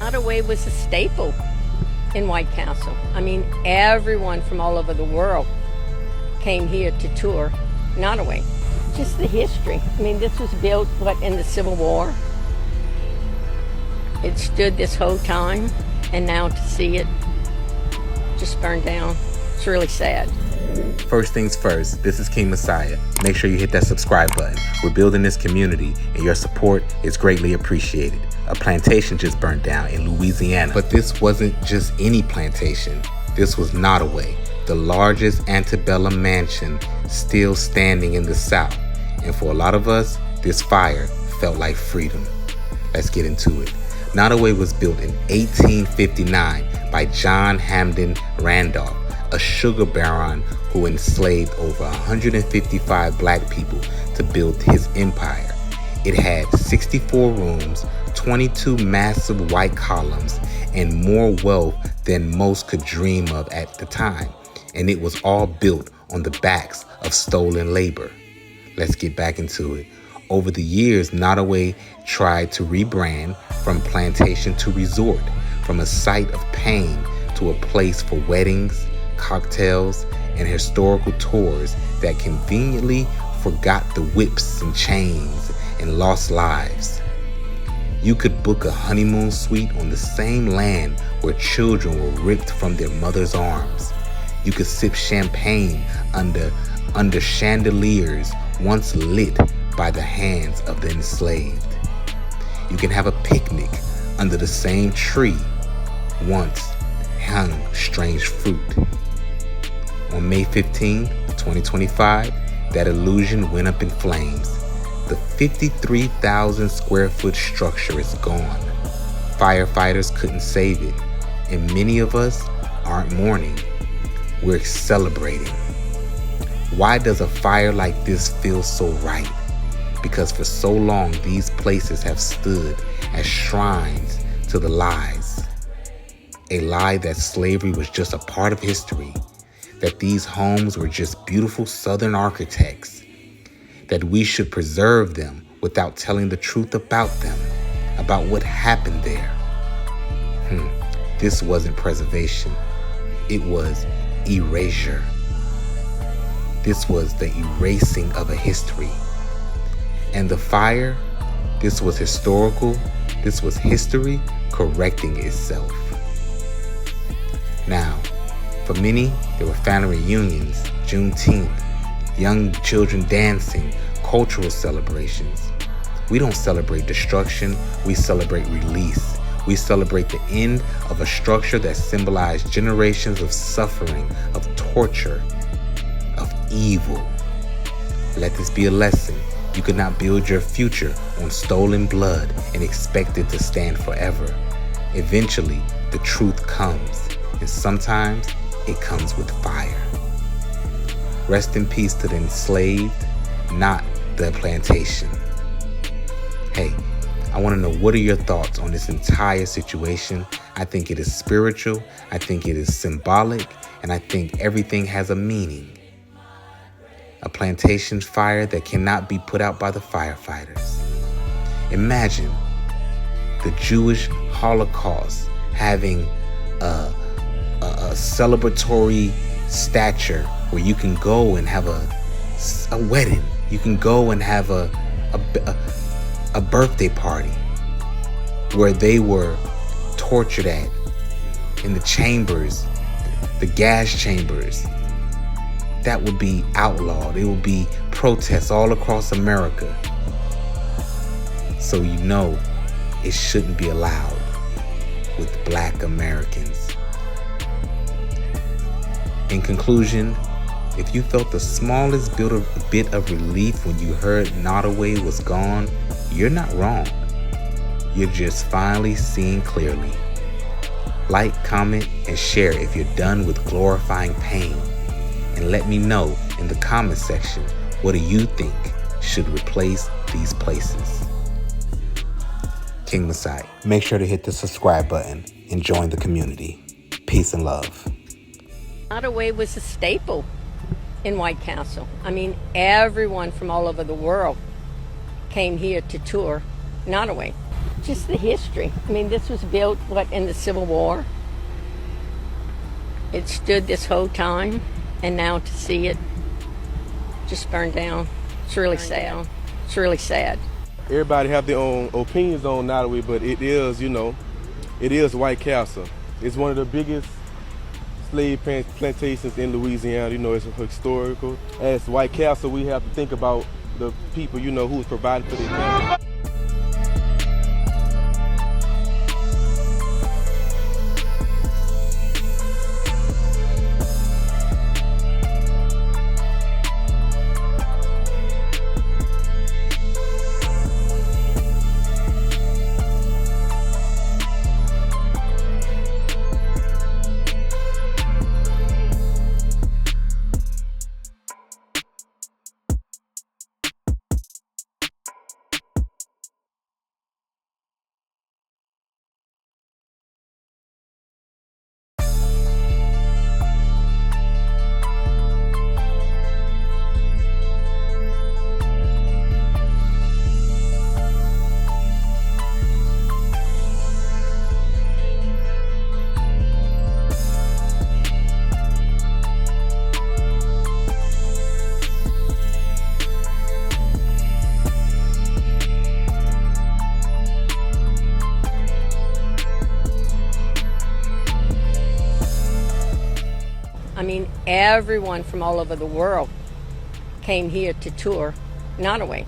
Nottoway was a staple in White Castle. I mean, everyone from all over the world came here to tour Nottoway. Just the history. I mean, this was built, in the Civil War. It stood this whole time, and now to see it just burned down, it's really sad. First things first, this is King Messiah. Make sure you hit that subscribe button. We're building this community, and your support is greatly appreciated. A plantation just burned down in Louisiana. But this wasn't just any plantation. This was Nottoway, the largest antebellum mansion still standing in the South. And for a lot of us, this fire felt like freedom. Let's get into it. Nottoway was built in 1859 by John Hamden Randolph, a sugar baron who enslaved over 155 black people to build his empire. It had 64 rooms, 22 massive white columns, and more wealth than most could dream of at the time. And it was all built on the backs of stolen labor. Let's get back into it. Over the years, Nottoway tried to rebrand from plantation to resort, from a site of pain to a place for weddings, cocktails, and historical tours that conveniently forgot the whips and chains and lost lives. You could book a honeymoon suite on the same land where children were ripped from their mother's arms. You could sip champagne under chandeliers once lit by the hands of the enslaved. You can have a picnic under the same tree once hung strange fruit. On May 15, 2025, that illusion went up in flames. The 53,000 square foot structure is gone. Firefighters couldn't save it, and many of us aren't mourning. We're celebrating. Why does a fire like this feel so right? Because for so long, these places have stood as shrines to the lies. A lie that slavery was just a part of history, that these homes were just beautiful Southern architects, that we should preserve them without telling the truth about them, about what happened there. This wasn't preservation. It was erasure. This was the erasing of a history. And the fire, this was historical. This was history correcting itself. Now, for many, there were family reunions, Juneteenth, young children dancing, cultural celebrations. We don't celebrate destruction, we celebrate release. We celebrate the end of a structure that symbolized generations of suffering, of torture, of evil. Let this be a lesson. You could not build your future on stolen blood and expect it to stand forever. Eventually, the truth comes, and sometimes it comes with fire. Rest in peace to the enslaved, not the plantation. Hey, I want to know, what are your thoughts on this entire situation? I think it is spiritual, I think it is symbolic, and I think everything has a meaning. A plantation fire that cannot be put out by the firefighters. Imagine the Jewish Holocaust having a celebratory stature where you can go and have a wedding. You can go and have a birthday party where they were tortured at in the chambers, the gas chambers. That would be outlawed. It would be protests all across America. So you know it shouldn't be allowed with Black Americans. In conclusion, if you felt the smallest bit of relief when you heard Nottoway was gone, you're not wrong. You're just finally seeing clearly. Like, comment, and share if you're done with glorifying pain. And let me know in the comment section, what do you think should replace these places? King Messiah. Make sure to hit the subscribe button and join the community. Peace and love. Nottoway was a staple in White Castle. I mean, everyone from all over the world came here to tour Nottoway. just the history. I mean, this was built, in the Civil War. It stood this whole time, and now to see it just burned down, it's really sad. It's really sad. Everybody have their own opinions on Nottoway, but it is, it is White Castle. It's one of the biggest slave plantations in Louisiana. It's historical. As White Castle, we have to think about the people, who was providing for their families. I mean, everyone from all over the world came here to tour Nottoway.